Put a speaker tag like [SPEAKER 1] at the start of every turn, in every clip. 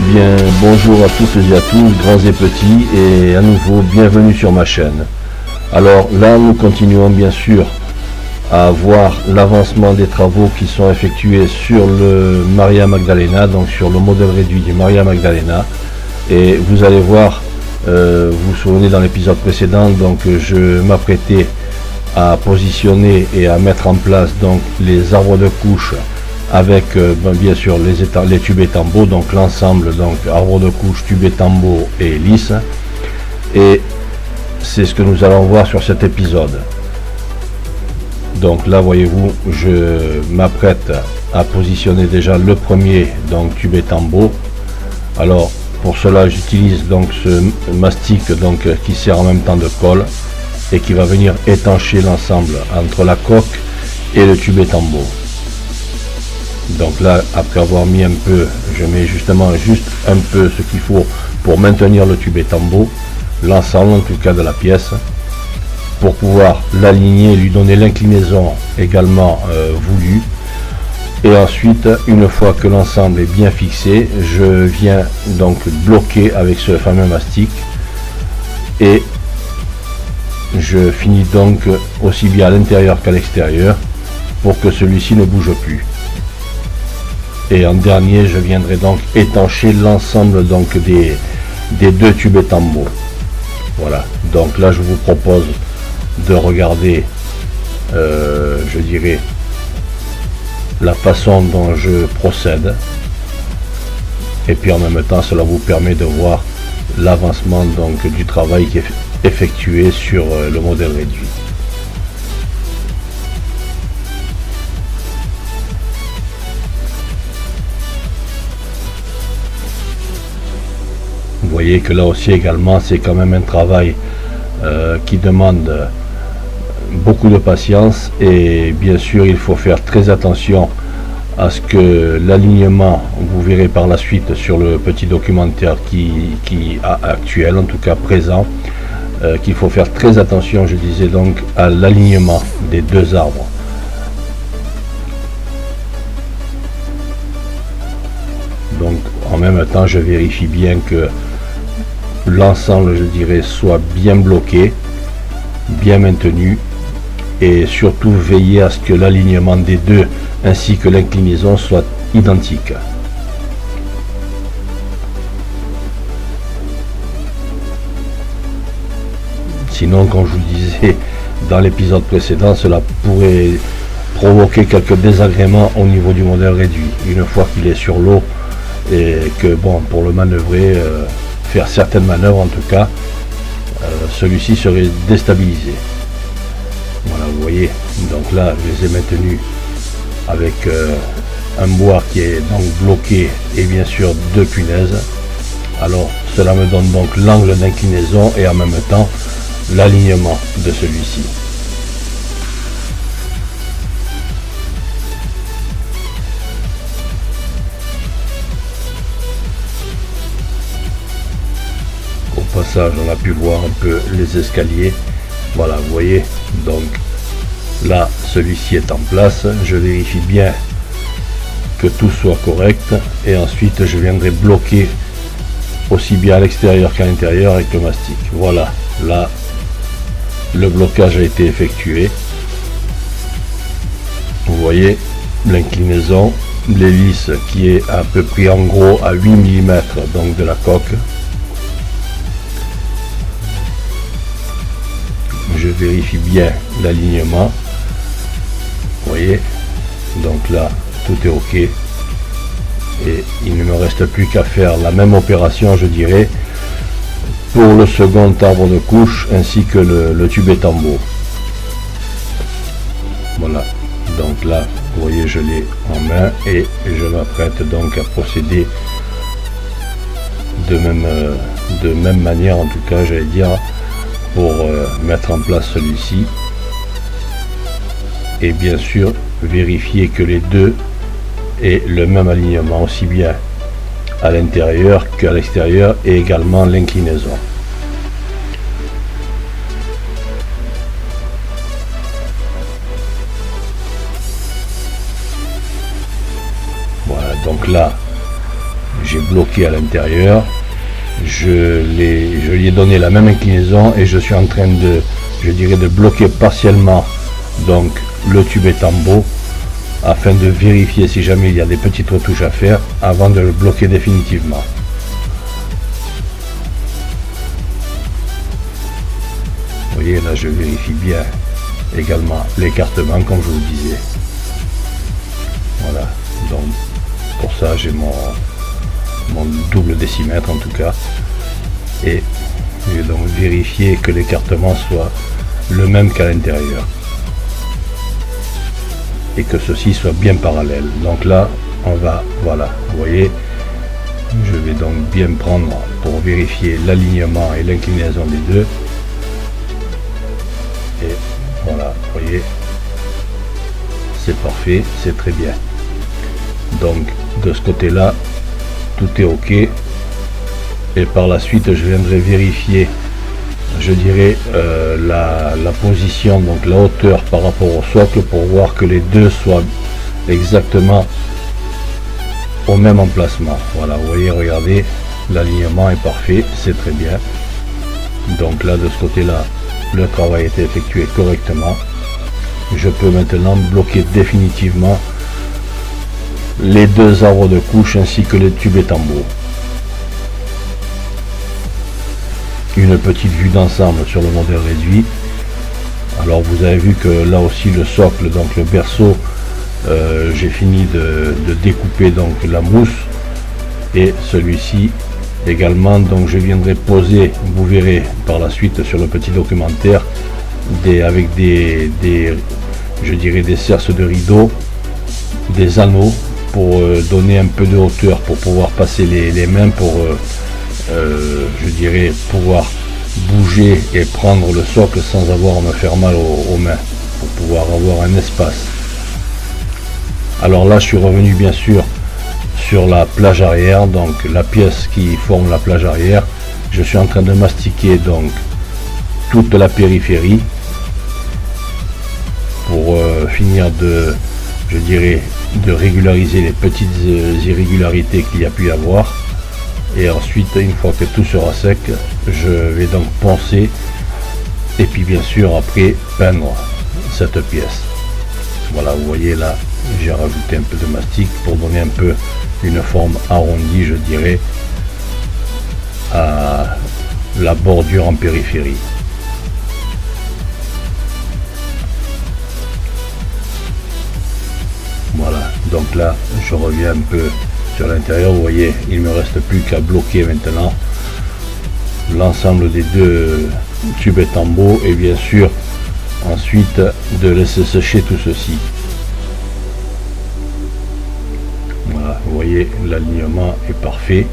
[SPEAKER 1] Bien, bonjour à toutes et à tous, grands et petits, et à nouveau, bienvenue sur ma chaîne. Alors là, nous continuons bien sûr à voir l'avancement des travaux qui sont effectués sur le Maria Magdalena, donc sur le modèle réduit du Maria Magdalena. Et vous allez voir, vous vous souvenez dans l'épisode précédent, donc je m'apprêtais à positionner et à mettre en place donc les arbres de couche avec bien sûr les tubes et tambours, donc l'ensemble, donc arbre de couche, tubes et tambours et hélice. Et c'est ce que nous allons voir sur cet épisode. Donc là, voyez-vous, je m'apprête à positionner déjà le premier donc tube et tambour. Alors pour cela, j'utilise donc ce mastic donc qui sert en même temps de colle et qui va venir étancher l'ensemble entre la coque et le tube et tambour. Donc là, après avoir mis un peu, je mets justement juste un peu ce qu'il faut pour maintenir le tube et tambour, l'ensemble en tout cas de la pièce, pour pouvoir l'aligner, lui donner l'inclinaison également voulue. Et ensuite, une fois que l'ensemble est bien fixé, je viens donc bloquer avec ce fameux mastic et je finis donc aussi bien à l'intérieur qu'à l'extérieur pour que celui-ci ne bouge plus. Et en dernier, je viendrai donc étancher l'ensemble donc des deux tubes et tambours. Voilà, donc là je vous propose de regarder je dirais la façon dont je procède, et puis en même temps cela vous permet de voir l'avancement donc du travail qui est effectué sur le modèle réduit. Vous voyez que là aussi également c'est quand même un travail qui demande beaucoup de patience, et bien sûr il faut faire très attention à ce que l'alignement, vous verrez par la suite sur le petit documentaire qui actuel, en tout cas présent, qu'il faut faire très attention, je disais donc, à l'alignement des deux arbres. Donc en même temps je vérifie bien que l'ensemble, je dirais, soit bien bloqué, bien maintenu, et surtout veiller à ce que l'alignement des deux ainsi que l'inclinaison soit identique. Sinon, comme je vous disais dans l'épisode précédent, cela pourrait provoquer quelques désagréments au niveau du modèle réduit une fois qu'il est sur l'eau, et que bon, pour le manœuvrer, faire certaines manœuvres en tout cas, celui-ci serait déstabilisé. Voilà, vous voyez, donc là je les ai maintenus avec un bois qui est donc bloqué et bien sûr deux punaises. Alors cela me donne donc l'angle d'inclinaison et en même temps l'alignement de celui-ci. Passage, on a pu voir un peu les escaliers. Voilà, vous voyez, donc là celui-ci est en place, je vérifie bien que tout soit correct et ensuite je viendrai bloquer aussi bien à l'extérieur qu'à l'intérieur avec le mastic. Voilà, là le blocage a été effectué. Vous voyez l'inclinaison, l'hélice qui est à peu près en gros à 8 mm donc de la coque. Je vérifie bien l'alignement. Vous voyez, donc là tout est ok, et il ne me reste plus qu'à faire la même opération, je dirais, pour le second arbre de couche ainsi que le tube et tambour. Voilà, donc là vous voyez, je l'ai en main et je m'apprête donc à procéder de même manière, en tout cas j'allais dire, pour mettre en place celui-ci, et bien sûr vérifier que les deux aient le même alignement aussi bien à l'intérieur qu'à l'extérieur, et également l'inclinaison. Voilà, donc là j'ai bloqué à l'intérieur. Je lui ai donné la même inclinaison et je suis en train de, je dirais, de bloquer partiellement donc le tube étambeau afin de vérifier si jamais il y a des petites retouches à faire avant de le bloquer définitivement. Vous voyez, là je vérifie bien également l'écartement comme je vous disais. Voilà, donc pour ça j'ai mon double décimètre en tout cas, et je vais donc vérifier que l'écartement soit le même qu'à l'intérieur et que ceci soit bien parallèle. Donc là on va, voilà, vous voyez, je vais donc bien prendre pour vérifier l'alignement et l'inclinaison des deux, et voilà, vous voyez, c'est parfait, c'est très bien. Donc de ce côté là tout est ok, et par la suite je viendrai vérifier, je dirais, la position, donc la hauteur par rapport au socle, pour voir que les deux soient exactement au même emplacement. Voilà, vous voyez, regardez, l'alignement est parfait, c'est très bien. Donc là de ce côté là le travail a été effectué correctement. Je peux maintenant bloquer définitivement les deux arbres de couche ainsi que les tubes étambeaux. Une petite vue d'ensemble sur le modèle réduit. Alors vous avez vu que là aussi le socle, donc le berceau, j'ai fini de découper donc la mousse, et celui-ci également. Donc je viendrai poser, vous verrez par la suite sur le petit documentaire, avec des je dirais des cerces de rideau, des anneaux pour donner un peu de hauteur, pour pouvoir passer les mains, pour je dirais pouvoir bouger et prendre le socle sans avoir à me faire mal aux mains, pour pouvoir avoir un espace. Alors là je suis revenu bien sûr sur la plage arrière, donc la pièce qui forme la plage arrière. Je suis en train de mastiquer donc toute la périphérie pour finir de, je dirais, de régulariser les petites irrégularités qu'il y a pu y avoir. Et ensuite, une fois que tout sera sec, je vais donc poncer et puis bien sûr après peindre cette pièce. Voilà, vous voyez là, j'ai rajouté un peu de mastic pour donner un peu une forme arrondie, je dirais, à la bordure en périphérie. Voilà, donc là je reviens un peu sur l'intérieur. Vous voyez, il me reste plus qu'à bloquer maintenant l'ensemble des deux tubes étambeaux, et bien sûr ensuite de laisser sécher tout ceci. Voilà, vous voyez, l'alignement est parfait.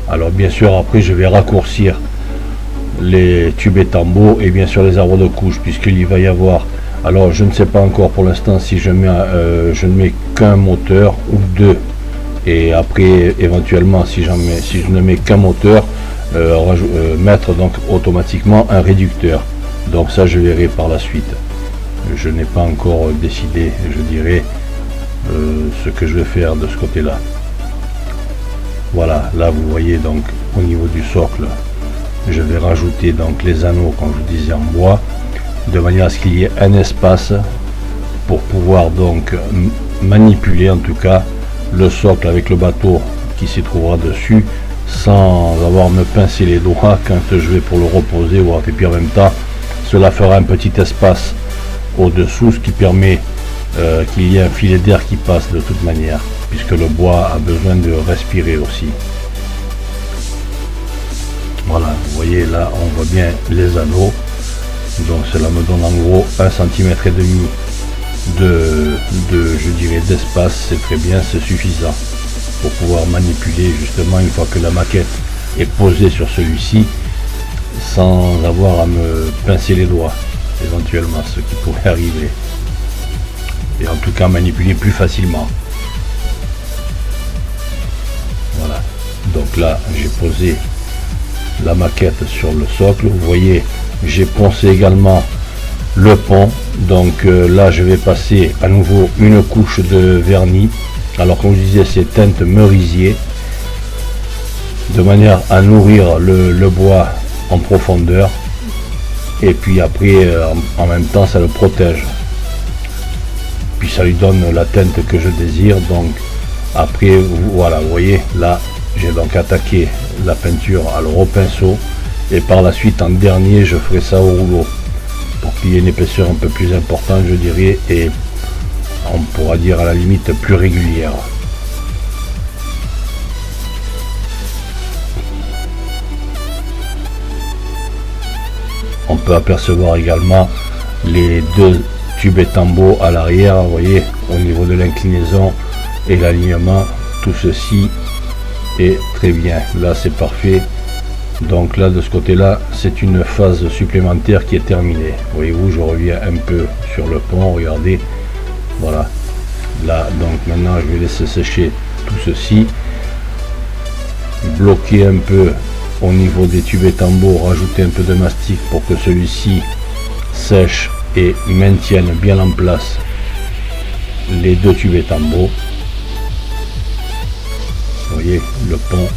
[SPEAKER 1] Alors bien sûr après je vais raccourcir les tubes étambeaux et bien sûr les arbres de couche, puisqu'il va y avoir, alors je ne sais pas encore pour l'instant si je ne mets qu'un moteur ou deux, et après éventuellement si je ne mets qu'un moteur, mettre donc automatiquement un réducteur. Donc ça je verrai par la suite. Je n'ai pas encore décidé, je dirais, ce que je vais faire de ce côté là. Voilà, là vous voyez donc au niveau du socle, je vais rajouter donc les anneaux comme je vous disais en bois, de manière à ce qu'il y ait un espace pour pouvoir donc manipuler en tout cas le socle avec le bateau qui s'y trouvera dessus, sans avoir à me pincer les doigts quand je vais pour le reposer. Et puis en même temps cela fera un petit espace au dessous, ce qui permet qu'il y ait un filet d'air qui passe de toute manière, puisque le bois a besoin de respirer aussi. Voilà, vous voyez là on voit bien les anneaux, donc cela me donne en gros 1,5 cm de je dirais d'espace. C'est très bien, c'est suffisant pour pouvoir manipuler justement une fois que la maquette est posée sur celui-ci, sans avoir à me pincer les doigts éventuellement, ce qui pourrait arriver, et en tout cas manipuler plus facilement. Voilà, donc là j'ai posé la maquette sur le socle. Vous voyez, j'ai poncé également le pont. Donc là je vais passer à nouveau une couche de vernis Alors comme je disais, c'est teinte merisier, de manière à nourrir le bois en profondeur, et puis après en même temps ça le protège, puis ça lui donne la teinte que je désire. Donc après voilà, vous voyez là, j'ai donc attaqué la peinture alors au pinceau, et par la suite en dernier je ferai ça au rouleau pour qu'il y ait une épaisseur un peu plus importante, je dirais, et on pourra dire à la limite plus régulière. On peut apercevoir également les deux tubes et tambours à l'arrière, vous voyez, au niveau de l'inclinaison et l'alignement, tout ceci est très bien. Là c'est parfait. Donc là, de ce côté-là, c'est une phase supplémentaire qui est terminée. Voyez-vous, je reviens un peu sur le pont, regardez, voilà. Là, donc maintenant, je vais laisser sécher tout ceci, bloquer un peu au niveau des tubes et tambours, rajouter un peu de mastic pour que celui-ci sèche et maintienne bien en place les deux tubes et tambours. Vous voyez le pont.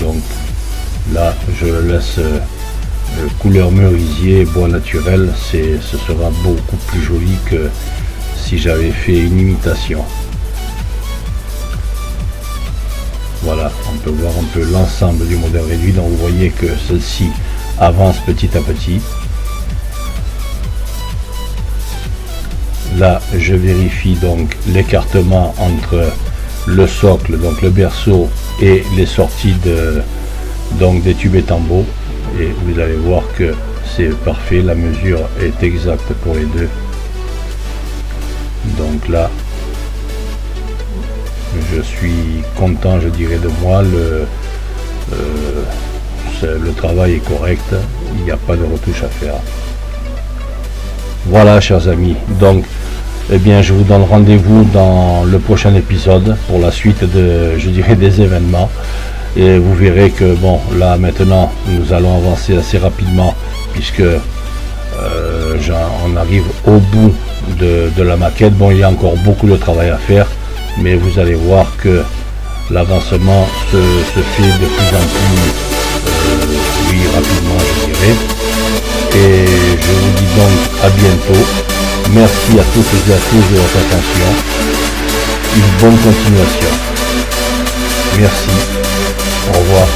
[SPEAKER 1] Donc là je le laisse couleur merisier, bois naturel, ce sera beaucoup plus joli que si j'avais fait une imitation. Voilà, on peut voir un peu l'ensemble du modèle réduit. Donc vous voyez que celle-ci avance petit à petit. Là je vérifie donc l'écartement entre le socle, donc le berceau, et les sorties donc des tubes et tambours, et vous allez voir que c'est parfait, la mesure est exacte pour les deux. Donc là je suis content, je dirais, de moi. Le travail est correct, il n'y a pas de retouche à faire. Voilà, chers amis, donc eh bien je vous donne rendez-vous dans le prochain épisode pour la suite je dirais, des événements, et vous verrez que bon, là maintenant nous allons avancer assez rapidement, puisque on arrive au bout de la maquette. Bon, il y a encore beaucoup de travail à faire, mais vous allez voir que l'avancement se fait de plus en plus rapidement, je dirais. Et je vous dis donc à bientôt. Merci à toutes et à tous de votre attention. Une bonne continuation. Merci. Au revoir.